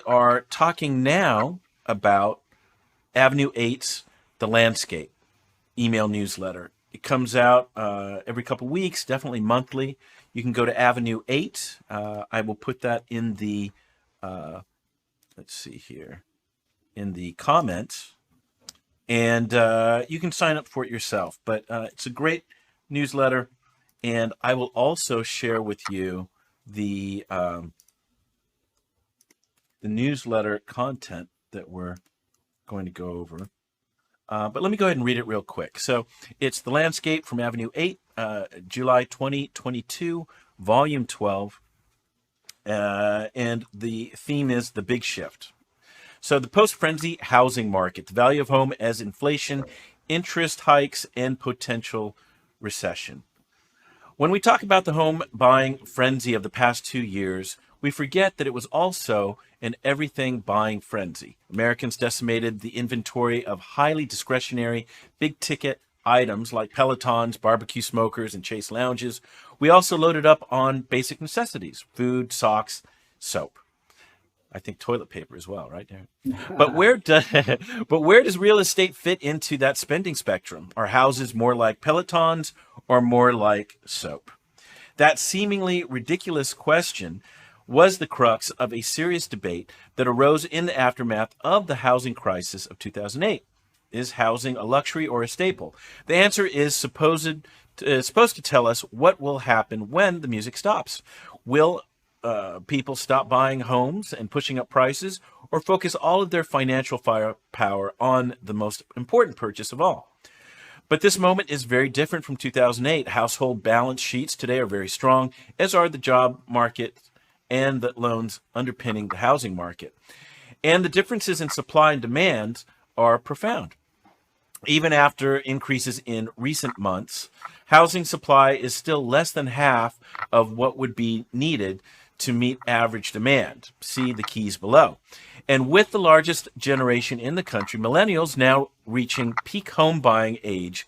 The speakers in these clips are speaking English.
are talking now about Avenue 8's The Landscape email newsletter. It comes out every couple weeks, definitely monthly. You can go to Avenue 8. I will put that in the, let's see here, in the comments. And you can sign up for it yourself. But it's a great newsletter. And I will also share with you the newsletter content that we're going to go over. But let me go ahead and read it real quick. So it's The Landscape from Avenue 8, July 2022, Volume 12. And the theme is The Big Shift. So the post-frenzy housing market, the value of home as inflation, interest hikes, and potential recession. When we talk about the home buying frenzy of the past 2 years, we forget that it was also an everything buying frenzy. Americans decimated the inventory of highly discretionary, big ticket items like Pelotons, barbecue smokers, and Chase lounges. We also loaded up on basic necessities, food, socks, soap. I think toilet paper as well, right, Darren? But where does real estate fit into that spending spectrum? Are houses more like Pelotons or more like soap? That seemingly ridiculous question was the crux of a serious debate that arose in the aftermath of the housing crisis of 2008. Is housing a luxury or a staple? The answer is supposed to tell us what will happen when the music stops. Will people stop buying homes and pushing up prices, or focus all of their financial firepower on the most important purchase of all? But this moment is very different from 2008. Household balance sheets today are very strong, as are the job market and the loans underpinning the housing market. And the differences in supply and demand are profound. Even after increases in recent months, housing supply is still less than half of what would be needed to meet average demand. See the keys below. And with the largest generation in the country, millennials now reaching peak home buying age,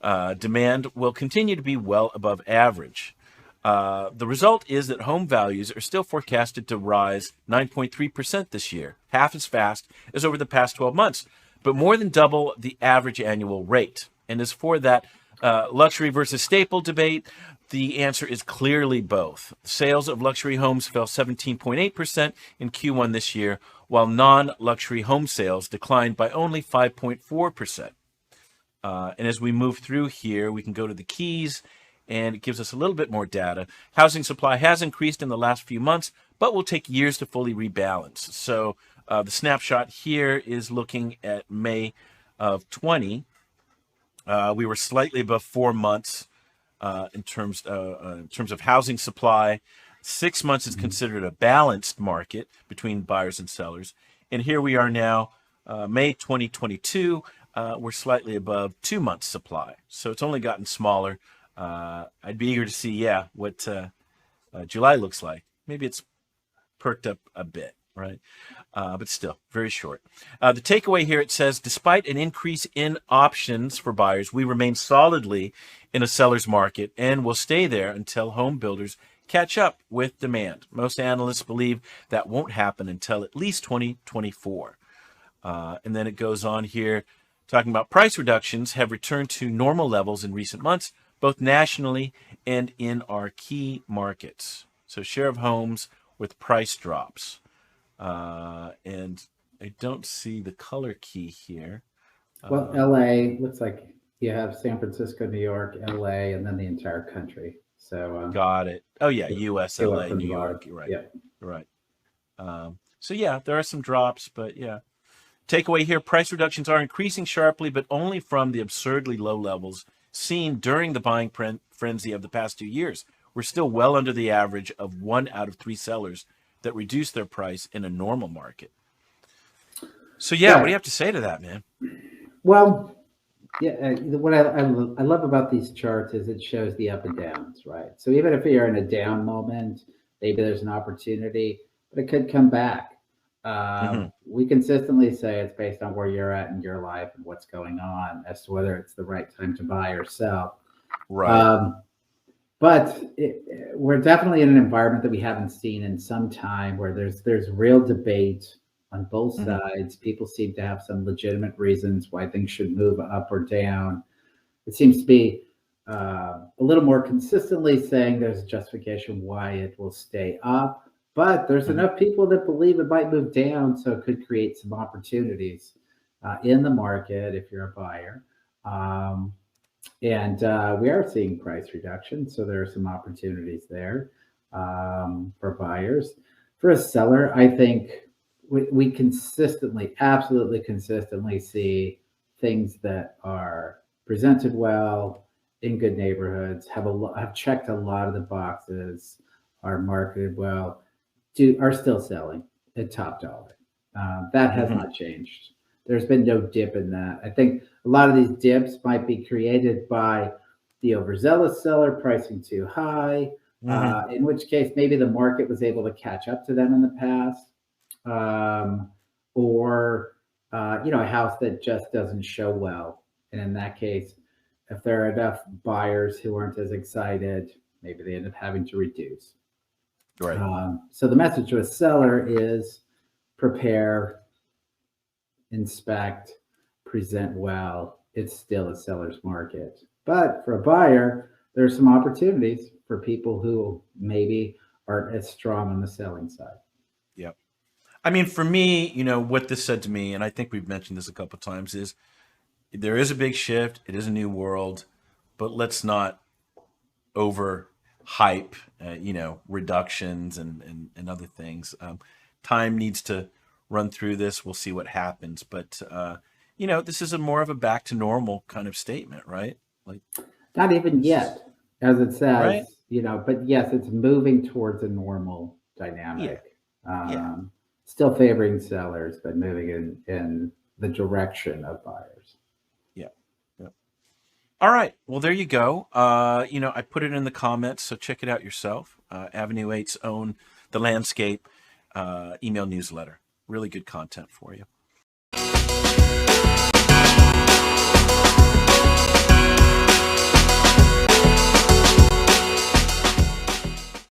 demand will continue to be well above average. The result is that home values are still forecasted to rise 9.3% this year, half as fast as over the past 12 months, but more than double the average annual rate. And as for that luxury versus staple debate, the answer is clearly both. Sales of luxury homes fell 17.8% in Q1 this year, while non-luxury home sales declined by only 5.4%. And as we move through here, we can go to the keys, and it gives us a little bit more data. Housing supply has increased in the last few months, but will take years to fully rebalance. So the snapshot here is looking at May of 20. We were slightly above 4 months in terms of housing supply. 6 months is considered a balanced market between buyers and sellers. And here we are now, May 2022. We're slightly above 2 months supply. So it's only gotten smaller. I'd be eager to see, what July looks like. Maybe it's perked up a bit, right? But still, very short. The takeaway here, it says, despite an increase in options for buyers, we remain solidly in a seller's market and will stay there until home builders catch up with demand. Most analysts believe that won't happen until at least 2024. And then it goes on here, talking about price reductions have returned to normal levels in recent months, both nationally and in our key markets. So share of homes with price drops. And I don't see the color key here. Well, LA looks like you have San Francisco, New York, LA, and then the entire country. So got it. Oh yeah, go US, go up LA, from New the bottom. York. You're right. Yeah. Right. So yeah, there are some drops, but yeah. Takeaway here, price reductions are increasing sharply, but only from the absurdly low levels seen during the buying frenzy of the past 2 years. We're still well under the average of 1 out of 3 sellers that reduce their price in a normal market. So yeah, what do Yeah. you have to say to that, man? Well, yeah. What I love about these charts is it shows the up and downs, right? So even if you're in a down moment, maybe there's an opportunity, but it could come back. Hmm. We consistently say it's based on where you're at in your life and what's going on as to whether it's the right time to buy or sell. Right. Um, but we're definitely in an environment that we haven't seen in some time, where there's real debate on both Hmm. sides. People seem to have some legitimate reasons why things should move up or down. It seems to be a little more consistently saying there's a justification why it will stay up, but there's Hmm. enough people that believe it might move down, so it could create some opportunities in the market if you're a buyer. Um, and we are seeing price reduction, so there are some opportunities there for buyers. For a seller, I think we consistently, absolutely consistently see things that are presented well in good neighborhoods, have checked a lot of the boxes, are marketed well, are still selling at top dollar. That has Hmm. not changed. There's been no dip in that. I think a lot of these dips might be created by the overzealous seller pricing too high, Hmm. in which case maybe the market was able to catch up to them in the past, um, or a house that just doesn't show well. And in that case, if there are enough buyers who aren't as excited, maybe they end up having to reduce. Right. So the message to a seller is prepare, inspect, present well. It's still a seller's market. But for a buyer, there's some opportunities for people who maybe aren't as strong on the selling side. Yeah. I mean, for me, what this said to me, and I think we've mentioned this a couple of times, is there is a big shift. It is a new world, but let's not over hype, reductions and other things. Time needs to run through this. We'll see what happens. But, this is a more of a back to normal kind of statement, right? Like Not even this is, yet, as it right? says, but yes, it's moving towards a normal Yeah. dynamic. Yeah. Um, Still favoring sellers, but moving in the direction of buyers. Yeah. Yeah. All right. Well, there you go. I put it in the comments, so check it out yourself. Avenue Eight's own The Landscape email newsletter. Really good content for you.